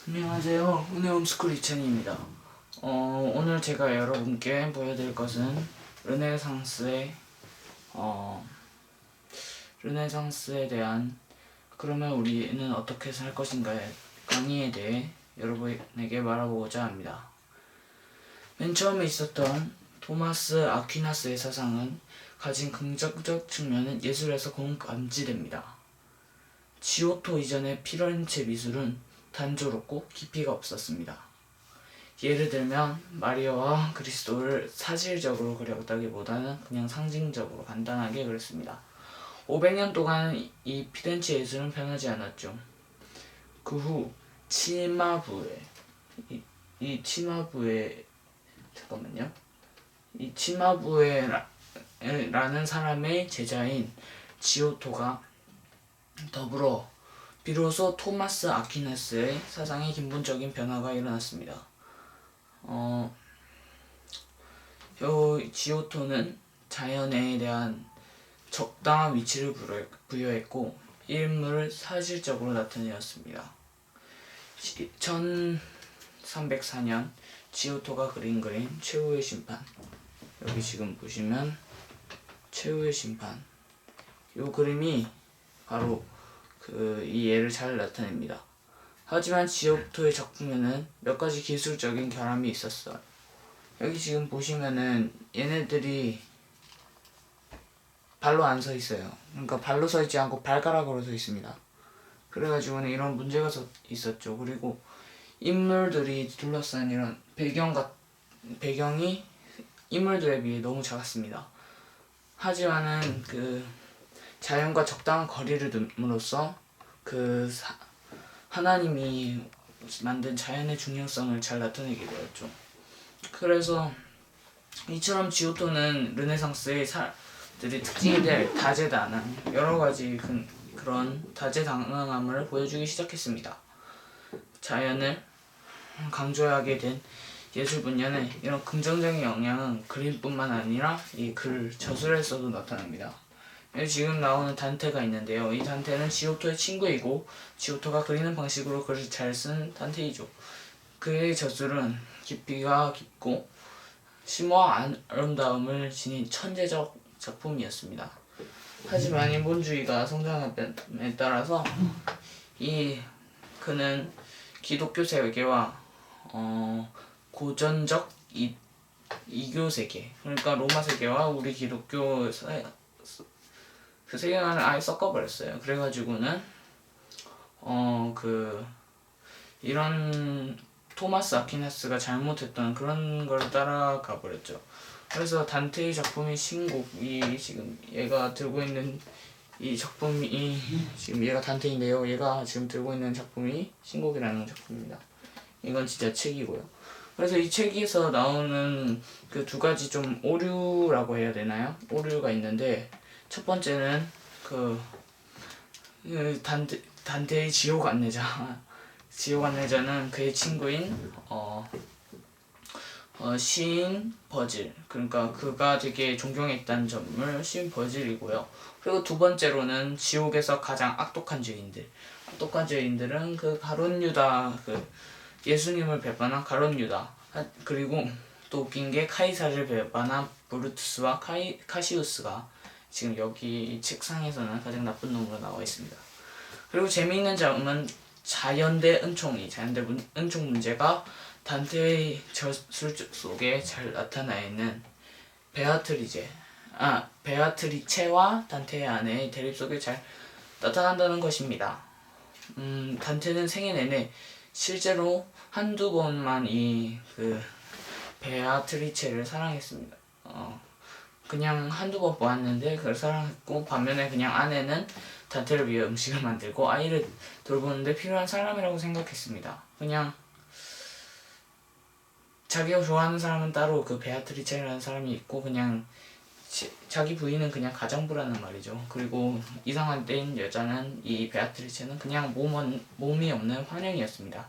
안녕하세요. 은혜 홈스쿨 이찬희입니다. 오늘 제가 여러분께 보여드릴 것은 르네상스에 대한 그러면 우리는 어떻게 살 것인가의 강의에 대해 여러분에게 말해보고자 합니다. 맨 처음에 있었던 토마스 아퀴나스의 사상은 가진 긍정적 측면은 예술에서 곧 감지됩니다. 지오토 이전의 피렌체 미술은 단조롭고 깊이가 없었습니다. 예를 들면 마리아와 그리스도를 사실적으로 그렸다기보다는 그냥 상징적으로 간단하게 그렸습니다. 500년 동안 이 피렌체 예술은 변하지 않았죠. 그 후 치마부에 치마부에라는 사람의 제자인 지오토가 더불어 비로소 토마스 아퀴나스의 사상에 근본적인 변화가 일어났습니다. 지오토는 자연에 대한 적당한 위치를 부여했고 인물을 사실적으로 나타내었습니다. 1304년 지오토가 그린 그림 최후의 심판, 여기 지금 보시면 최후의 심판, 이 그림이 바로 이 예를 잘 나타냅니다. 하지만 지오토의 작품에는 몇 가지 기술적인 결함이 있었어요. 여기 지금 보시면은 얘네들이 발로 안 서 있어요. 그러니까 발로 서 있지 않고 발가락으로 서 있습니다. 그래가지고는 이런 문제가 있었죠. 그리고 인물들이 둘러싼 이런 배경이 인물들에 비해 너무 작았습니다. 하지만은 자연과 적당한 거리를 둠으로써 하나님이 만든 자연의 중요성을 잘 나타내게 되었죠. 그래서 이처럼 지오토는 르네상스의 사람들이 특징이 될 다재다능한 여러 가지 그런 다재다능함을 보여주기 시작했습니다. 자연을 강조하게 된 예술 분야는 이런 긍정적인 영향은 그림뿐만 아니라 이 글 저술에서도 나타납니다. 지금 나오는 단테가 있는데요. 이 단테는 지오토의 친구이고 지오토가 그리는 방식으로 글을 잘 쓴 단테이죠. 그의 저술은 깊이가 깊고 심오와 아름다움을 지닌 천재적 작품이었습니다. 하지만 인본주의가 성장함에 따라서 그는 기독교 세계와 고전적 이교 세계, 그러니까 로마 세계와 우리 기독교 그 세계관을 아예 섞어버렸어요. 그래가지고는 이런 토마스 아퀴나스가 잘못했던 그런 걸 따라가 버렸죠. 그래서 단테의 작품이 신곡이 지금 얘가 들고 있는 이 작품이 지금 얘가 단테인데요. 얘가 지금 들고 있는 작품이 신곡이라는 작품입니다. 이건 진짜 책이고요. 그래서 이 책에서 나오는 그 두 가지 좀 오류라고 해야 되나요? 오류가 있는데 첫 번째는 단테의 지옥 안내자는 그의 친구인 시인 버질, 그러니까 그가 되게 존경했다는 점을 시인 버질이고요. 그리고 두 번째로는 지옥에서 가장 악독한 죄인들은 가룟 유다, 예수님을 배반한 가룟 유다, 그리고 또 웃긴 게 카이사를 배반한 브루투스와 카시우스가 지금 여기 책상에서는 가장 나쁜 놈으로 나와 있습니다. 그리고 재미있는 점은 자연대 은총 문제가 단테의 저술 속에 잘 나타나 있는 베아트리체와 단테의 아내의 대립 속에 잘 나타난다는 것입니다. 단테는 생애 내내 실제로 한두 번만 베아트리체를 사랑했습니다. 그냥 한두 번 보았는데 그걸 사랑했고, 반면에 그냥 아내는 단테를 위해 음식을 만들고 아이를 돌보는데 필요한 사람이라고 생각했습니다. 그냥 자기가 좋아하는 사람은 따로 베아트리체라는 사람이 있고, 그냥 자기 부인은 그냥 가정부라는 말이죠. 그리고 이상한 때인 여자는 이 베아트리체는 그냥 몸이 없는 환영이었습니다.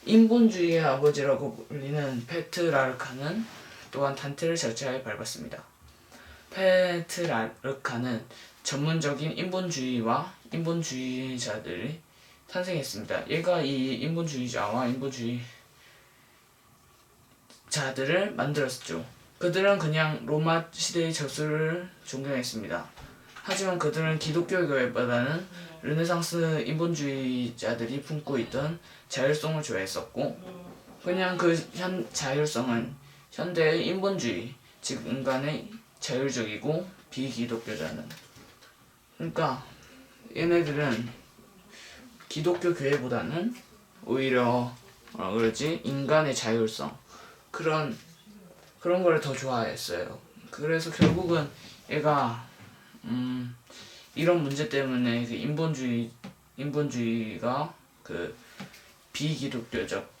인본주의의 아버지라고 불리는 페트라르카는 또한 단테를 절차에 밟았습니다. 페트라르카는 전문적인 인본주의와 인본주의자들이 탄생했습니다. 얘가 이 인본주의자와 인본주의자들을 만들었죠. 그들은 그냥 로마 시대의 저수를 존경했습니다. 하지만 그들은 기독교 교회보다는 르네상스 인본주의자들이 품고 있던 자율성을 좋아했었고, 그냥 그 자율성은 현대의 인본주의, 즉 인간의 자율적이고 비기독교자는, 그러니까 얘네들은 기독교 교회보다는 오히려 인간의 자율성, 그런 걸 더 좋아했어요. 그래서 결국은 얘가 이런 문제 때문에 그 인본주의가 그 비기독교적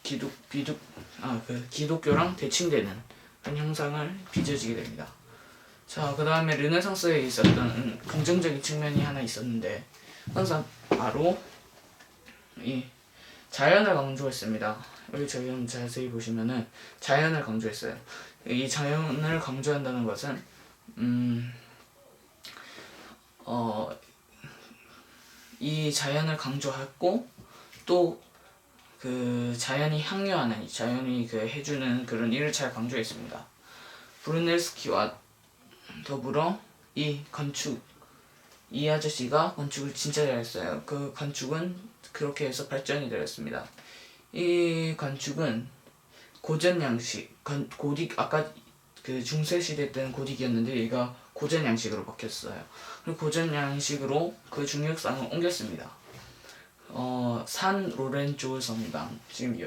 기독교랑 대칭되는 그런 형상을 빚어지게 됩니다. 자, 그 다음에 르네상스에 있었던 긍정적인 측면이 하나 있었는데, 항상 바로 이 자연을 강조했습니다. 여기 저기 자세히 보시면은 자연을 강조했어요. 이 자연을 강조한다는 것은 이 자연을 강조했고, 또 그 자연이 향유하는, 자연이 그 해주는 그런 일을 잘 강조했습니다. 브루넬스키와 더불어 이 아저씨가 건축을 진짜 잘했어요. 그 건축은 그렇게 해서 발전이 되었습니다. 이 건축은 고전 양식, 아까 그 중세 시대 때는 고딕이었는데 얘가 고전 양식으로 바뀌었어요. 그리고 고전 양식으로 그 중력상을 옮겼습니다. 산 로렌조 성당, 지금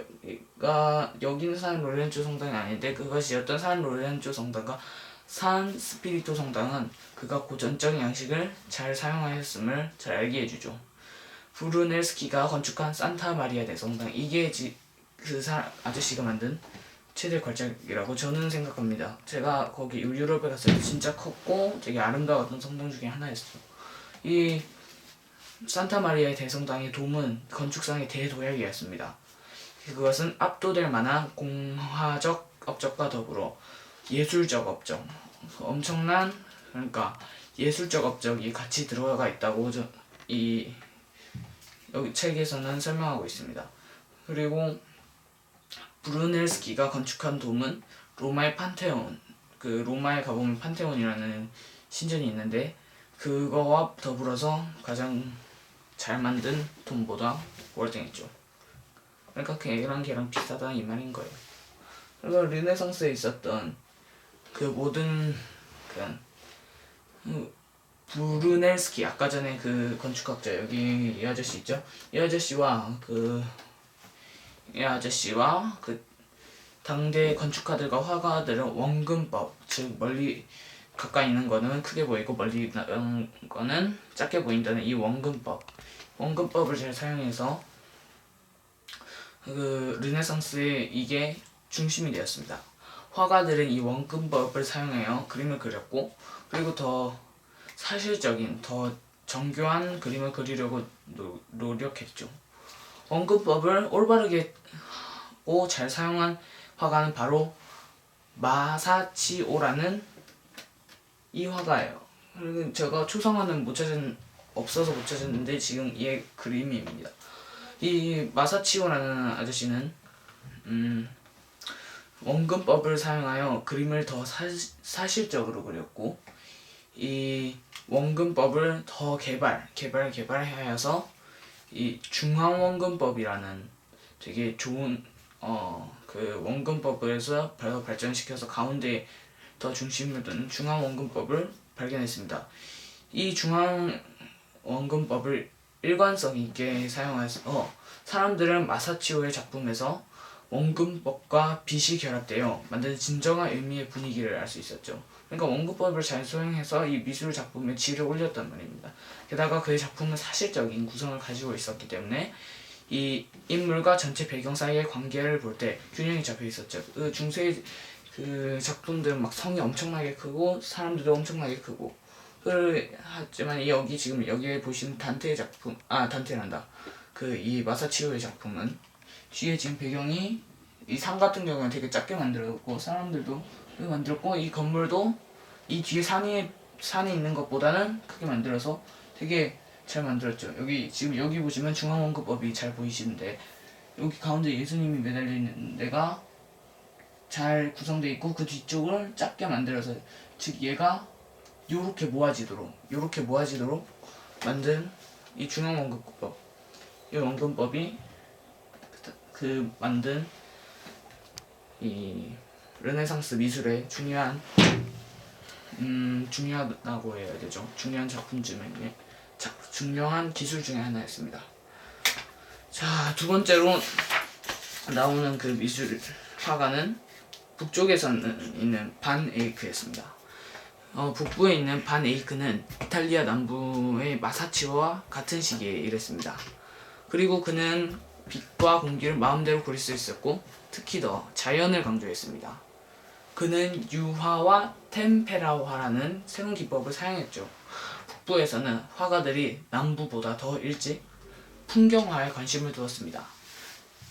여기는 산 로렌조 성당이 아닌데, 그것이 어떤 산 로렌조 성당과 산 스피리토 성당은 그가 고전적인 양식을 잘 사용하였음을 잘 알게 해주죠. 브루넬스키가 건축한 산타 마리아 대성당, 이게 그 아저씨가 만든 최대 걸작이라고 저는 생각합니다. 제가 거기 유럽에 갔을 때 진짜 컸고 되게 아름다웠던 성당 중에 하나였어요. 이 산타 마리아의 대성당의 돔은 건축상의 대도약이었습니다. 그것은 압도될 만한 공화적 업적과 더불어 예술적 업적, 엄청난, 그러니까 예술적 업적이 같이 들어가 있다고 이 여기 책에서는 설명하고 있습니다. 그리고 브루넬스키가 건축한 돔은 로마의 판테온, 그 로마에 가보면 판테온이라는 신전이 있는데, 그거와 더불어서 가장 잘 만든 돔보다 월등했죠. 그러니까 걔랑 비슷하다 이 말인 거예요. 그리고 르네상스에 있었던 그 모든 브루넬스키, 아까 전에 그 건축학자, 여기 이 아저씨 있죠? 이 아저씨와 그 당대 건축가들과 화가들은 원근법, 즉 멀리 가까이 있는 거는 크게 보이고 멀리 있는 거는 작게 보인다는 이 원근법을 잘 사용해서 그 르네상스에 이게 중심이 되었습니다. 화가들은 이 원근법을 사용하여 그림을 그렸고, 그리고 더 사실적인, 더 정교한 그림을 그리려고 노력했죠. 원근법을 올바르게 잘 사용한 화가는 바로 마사치오라는 이 화가예요. 그리고 제가 초상화는 없어서 못 찾았는데 지금 얘 그림입니다. 이 마사치오라는 아저씨는 원근법을 사용하여 그림을 더 사실적으로 그렸고, 이 원근법을 더 개발하여서 이 중앙원근법이라는 되게 좋은 그 원근법에서 발전시켜서 가운데 더 중심을 두는 중앙원근법을 발견했습니다. 이 중앙원근법을 일관성 있게 사용해서 사람들은 마사치오의 작품에서 원근법과 빛이 결합되어 만든 진정한 의미의 분위기를 알 수 있었죠. 그러니까 원근법을 잘 사용해서 이 미술 작품의 질을 올렸단 말입니다. 게다가 그의 작품은 사실적인 구성을 가지고 있었기 때문에 이 인물과 전체 배경 사이의 관계를 볼 때 균형이 잡혀 있었죠. 그 중세 그 작품들은 막 성이 엄청나게 크고 사람들도 엄청나게 크고, 하지만 여기에 보시는 단테의 작품, 단테란다. 그 이 마사치오의 작품은 뒤에 지금 배경이 이 산 같은 경우는 되게 작게 만들었고, 사람들도 크게 만들었고, 이 건물도 이 뒤에 산이 있는 것보다는 크게 만들어서 되게 잘 만들었죠. 여기 보시면 중앙원근법이 잘 보이시는데 여기 가운데 예수님이 매달려 있는 데가 잘 구성되어 있고 그 뒤쪽을 작게 만들어서 즉 얘가 요렇게 모아지도록 만든 이 중앙원근법, 이 원근법이 만든 이 르네상스 미술의 중요하다고 해야 되죠. 중요한 작품 중에 중요한 기술 중에 하나였습니다. 자, 두 번째로 나오는 그 미술 화가는 북쪽에서 있는 반 에이크였습니다. 북부에 있는 반 에이크는 이탈리아 남부의 마사치오와 같은 시기에 일했습니다. 그리고 그는 빛과 공기를 마음대로 그릴 수 있었고 특히 더 자연을 강조했습니다. 그는 유화와 템페라화라는 새로운 기법을 사용했죠. 북부에서는 화가들이 남부보다 더 일찍 풍경화에 관심을 두었습니다.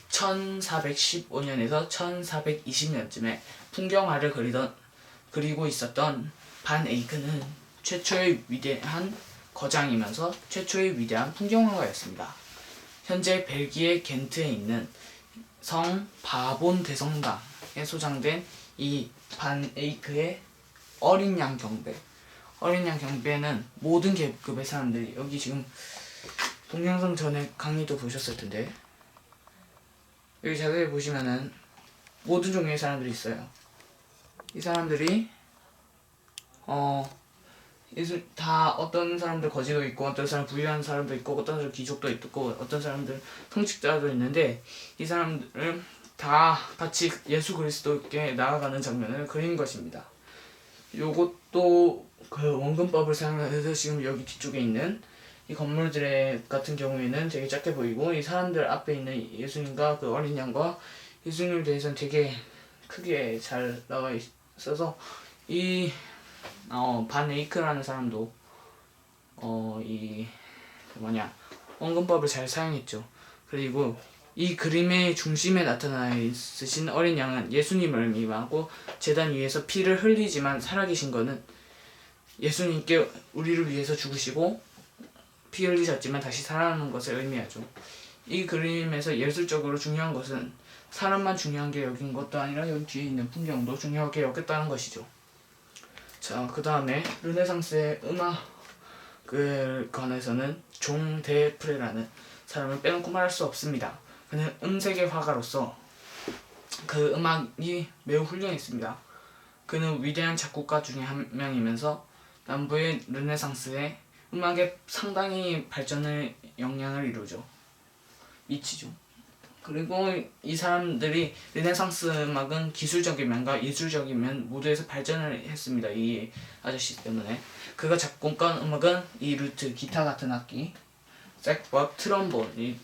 1415년에서 1420년쯤에 풍경화를 그리고 있었던 반 에이크는 최초의 위대한 거장이면서 최초의 위대한 풍경화가였습니다. 현재 벨기에 겐트에 있는 성 바본 대성당에 소장된 이 반 에이크의 어린 양 경배는 모든 계급의 사람들이, 여기 지금 동영상 전에 강의도 보셨을 텐데 여기 자세히 보시면은 모든 종류의 사람들이 있어요. 이 사람들이 다 어떤 사람들 거지도 있고 어떤 사람 부유한 사람도 있고 어떤 사람 귀족도 있고 어떤 사람들 성직자도 있는데 이 사람들을 다 같이 예수 그리스도께 나아가는 장면을 그린 것입니다. 요것도 그 원근법을 사용해서 지금 여기 뒤쪽에 있는 이 건물들 같은 경우에는 되게 작게 보이고 이 사람들 앞에 있는 예수님과 그 어린 양과 예수님에 대해서는 되게 크게 잘 나와 있어서 이 반 에이크라는 사람도 원근법을 잘 사용했죠. 그리고 이 그림의 중심에 나타나 있으신 어린 양은 예수님을 의미하고 제단 위에서 피를 흘리지만 살아계신 것은 예수님께 우리를 위해서 죽으시고 피 흘리셨지만 다시 살아나는 것을 의미하죠. 이 그림에서 예술적으로 중요한 것은 사람만 중요한 게 여긴 것도 아니라 여기 뒤에 있는 풍경도 중요하게 여겼다는 것이죠. 자, 그 다음에 르네상스의 음악을 관해서는 종 데프레라는 사람을 빼놓고 말할 수 없습니다. 그는 음색의 화가로서 그 음악이 매우 훌륭했습니다. 그는 위대한 작곡가 중에 한 명이면서 남부의 르네상스의 음악에 상당히 발전의 영향을 미치죠. 그리고 이 사람들이 르네상스 음악은 기술적인 면과 예술적인 면 모두에서 발전을 했습니다. 이 아저씨 때문에. 그가 작곡한 음악은 이 루트, 기타 같은 악기, 색법, 트럼본,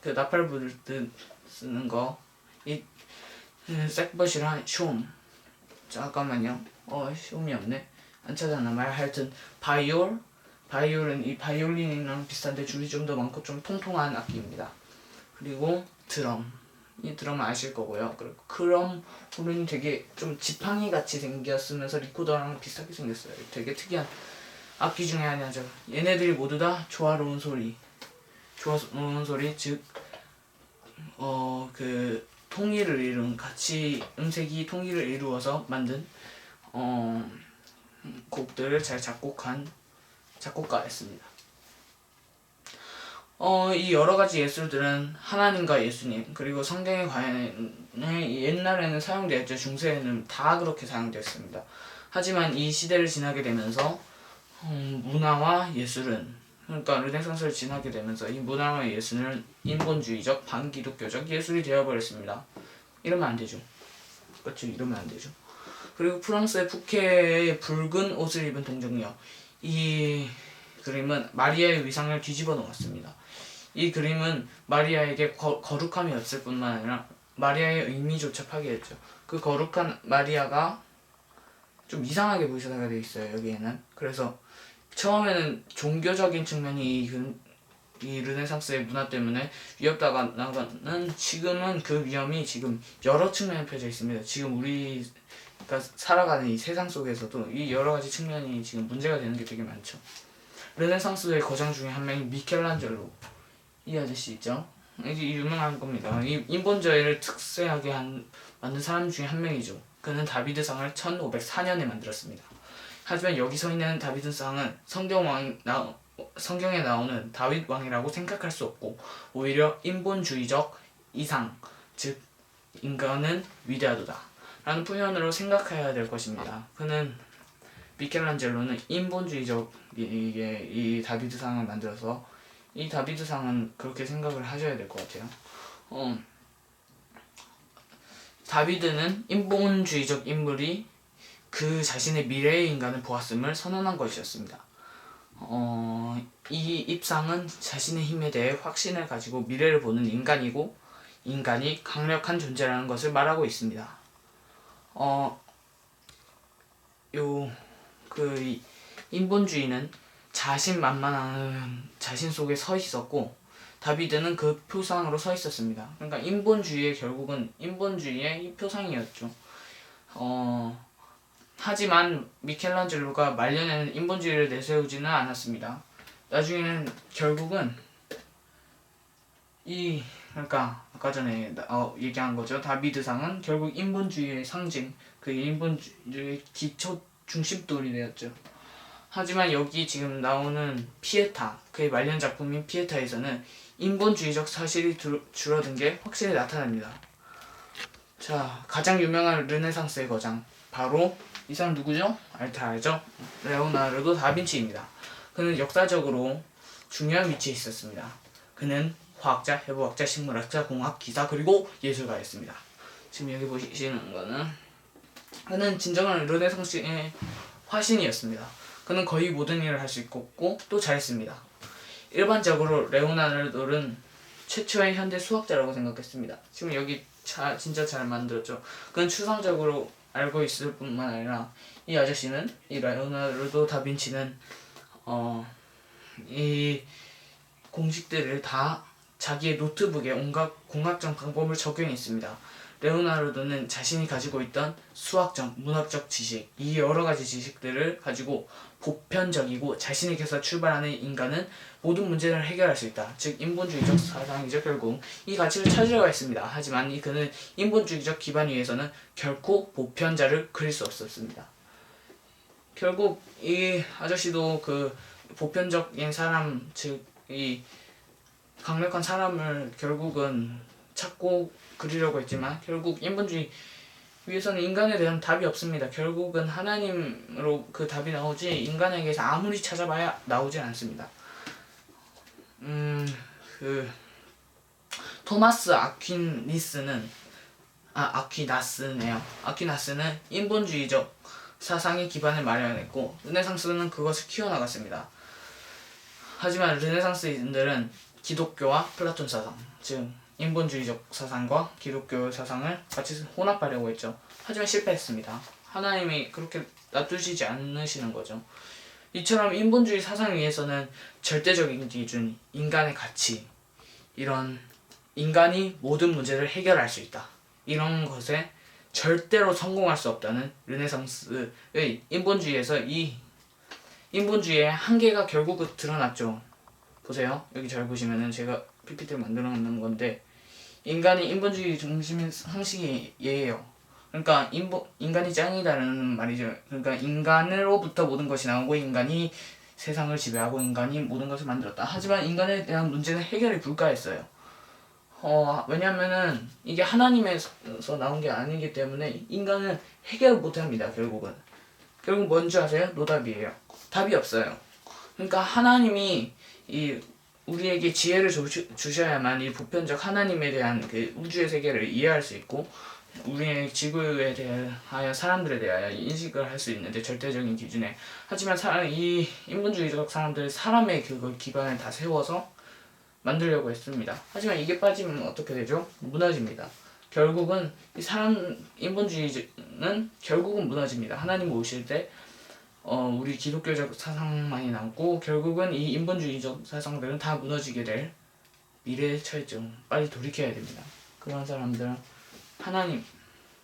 그 나팔 불 때 쓰는 거, 이 색벗이랑 숑, 잠깐만요. 숑이 없네. 안 찾아나봐요. 하여튼 바이올은 이 바이올린이랑 비슷한데 줄이 좀 더 많고 좀 통통한 악기입니다. 그리고 드럼, 이 드럼은 아실 거고요. 그리고 크롬은 되게 좀 지팡이 같이 생겼으면서 리코더랑 비슷하게 생겼어요. 되게 특이한 악기 중에 하나죠. 얘네들이 모두 다 조화로운 소리, 즉 그 통일을 이룬, 같이 음색이 통일을 이루어서 만든 곡들을 잘 작곡한 작곡가였습니다. 이 여러 가지 예술들은 하나님과 예수님 그리고 성경에 관해 옛날에는 사용되었죠. 중세에는 다 그렇게 사용되었습니다. 하지만 이 시대를 지나게 되면서 문화와 예술은, 그러니까 르네상스를 지나게 되면서 이 문화와 예술은 인본주의적, 반기독교적 예술이 되어버렸습니다. 이러면 안 되죠. 그렇죠? 이러면 안 되죠. 그리고 프랑스의 푸케의 붉은 옷을 입은 동정녀, 이 그림은 마리아의 위상을 뒤집어 놓았습니다. 이 그림은 마리아에게 거룩함이 없을 뿐만 아니라 마리아의 의미조차 파괴했죠. 그 거룩한 마리아가 좀 이상하게 보이사가 되어 있어요, 여기에는. 그래서 처음에는 종교적인 측면이 이 르네상스의 문화 때문에 위협다가 나가는, 지금은 그 위험이 지금 여러 측면에 펴져 있습니다. 지금 우리가 살아가는 이 세상 속에서도 이 여러 가지 측면이 지금 문제가 되는 게 되게 많죠. 르네상스의 거장 중에 한 명이 미켈란젤로, 이 아저씨 있죠? 이게 유명한 겁니다. 이 인본주의를 특세하게 만든 사람 중에 한 명이죠. 그는 다비드상을 1504년에 만들었습니다. 하지만 여기 서 있는 다비드상은 성경에 나오는 다윗 왕이라고 생각할 수 없고 오히려 인본주의적 이상, 즉 인간은 위대하도다 라는 표현으로 생각해야 될 것입니다. 미켈란젤로는 인본주의적 이 다비드상을 만들어서 이 다비드상은 그렇게 생각을 하셔야 될 것 같아요. 다비드는 인본주의적 인물이 그 자신의 미래의 인간을 보았음을 선언한 것이었습니다. 이 입상은 자신의 힘에 대해 확신을 가지고 미래를 보는 인간이고 인간이 강력한 존재라는 것을 말하고 있습니다. 이 인본주의는 자신만만한 자신 속에 서 있었고 다비드는 그 표상으로 서 있었습니다. 그러니까 결국은 인본주의의 표상이었죠. 하지만 미켈란젤로가 말년에는 인본주의를 내세우지는 않았습니다. 나중에는 결국은 그러니까 아까 전에 얘기한 거죠. 다비드상은 결국 인본주의의 상징, 그 인본주의의 기초 중심돌이 되었죠. 하지만 여기 지금 나오는 피에타, 그의 말년 작품인 피에타에서는 인본주의적 사실이 줄어든 게 확실히 나타납니다. 자, 가장 유명한 르네상스의 거장, 바로 이 사람 누구죠? 알죠? 레오나르도 다빈치입니다. 그는 역사적으로 중요한 위치에 있었습니다. 그는 화학자, 해부학자, 식물학자, 공학, 기사, 그리고 예술가였습니다. 지금 여기 보시는 거는 그는 진정한 르네상스의 화신이었습니다. 그는 거의 모든 일을 할 수 있고 또 잘했습니다. 일반적으로 레오나르도는 최초의 현대 수학자라고 생각했습니다. 지금 여기 진짜 잘 만들었죠. 그는 추상적으로 알고 있을 뿐만 아니라 이 아저씨는, 이 레오나르도 다빈치는 이 공식들을 다 자기의 노트북에 온갖 공학적 방법을 적용했습니다. 레오나르도는 자신이 가지고 있던 수학적, 문학적 지식, 이 여러 가지 지식들을 가지고 보편적이고 자신에게서 출발하는 인간은 모든 문제를 해결할 수 있다. 즉 인본주의적 사상이죠. 결국 이 가치를 찾으려고 했습니다. 하지만 그는 인본주의적 기반 위에서는 결코 보편자를 그릴 수 없었습니다. 결국 이 아저씨도 그 보편적인 사람, 즉 이 강력한 사람을 결국은 찾고 그리려고 했지만 결국 인본주의 위에서는 인간에 대한 답이 없습니다. 결국은 하나님으로 그 답이 나오지 인간에게서 아무리 찾아봐야 나오지 않습니다. 토마스 아퀴나스는 인본주의적 사상의 기반을 마련했고 르네상스는 그것을 키워나갔습니다. 하지만 르네상스인들은 기독교와 플라톤 사상, 즉 인본주의적 사상과 기독교 사상을 같이 혼합하려고 했죠. 하지만 실패했습니다. 하나님이 그렇게 놔두시지 않으시는 거죠. 이처럼 인본주의 사상 위에서는 절대적인 기준, 인간의 가치, 이런 인간이 모든 문제를 해결할 수 있다, 이런 것에 절대로 성공할 수 없다는 르네상스의 인본주의에서 이 인본주의의 한계가 결국은 드러났죠. 보세요. 여기 잘 보시면은 제가 PPT를 만들어 놓는 건데 인간이 인본주의 중심인 상식이 얘예요. 그러니까 인간이 짱이다라는 말이죠. 그러니까 인간으로부터 모든 것이 나오고 인간이 세상을 지배하고 인간이 모든 것을 만들었다. 하지만 인간에 대한 문제는 해결이 불가했어요. 왜냐면은 이게 하나님에서 나온 게 아니기 때문에 인간은 해결을 못합니다. 결국 뭔지 아세요? 노답이에요. 답이 없어요. 그러니까 하나님이 우리에게 지혜를 주셔야만 이 보편적 하나님에 대한 그 우주의 세계를 이해할 수 있고 우리의 지구에 대하여 사람들에 대하여 인식을 할 수 있는데 절대적인 기준에. 하지만 이 인본주의적 사람들은 사람의 그걸 기반을 다 세워서 만들려고 했습니다. 하지만 이게 빠지면 어떻게 되죠? 무너집니다. 결국은 인본주의는 결국은 무너집니다. 하나님 오실 때 우리 기독교적 사상만이 남고 결국은 이 인본주의적 사상들은 다 무너지게 될 미래에 처했죠. 빨리 돌이켜야 됩니다. 그런 사람들은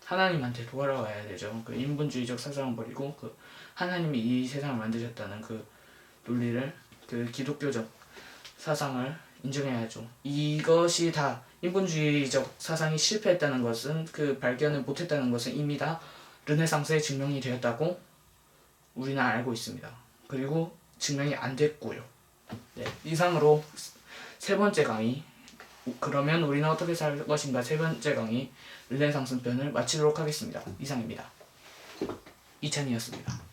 하나님한테 돌아와야 되죠. 그 인본주의적 사상을 버리고 그 하나님이 이 세상을 만드셨다는 그 논리를 그 기독교적 사상을 인정해야죠. 이것이 다 인본주의적 사상이 실패했다는 것은, 그 발견을 못했다는 것은 이미 다 르네상스에 증명이 되었다고 우리는 알고 있습니다. 그리고 증명이 안 됐고요. 네, 이상으로 세 번째 강의, 그러면 우리는 어떻게 살 것인가 세 번째 강의 르네상스 편을 마치도록 하겠습니다. 이상입니다. 이찬이었습니다.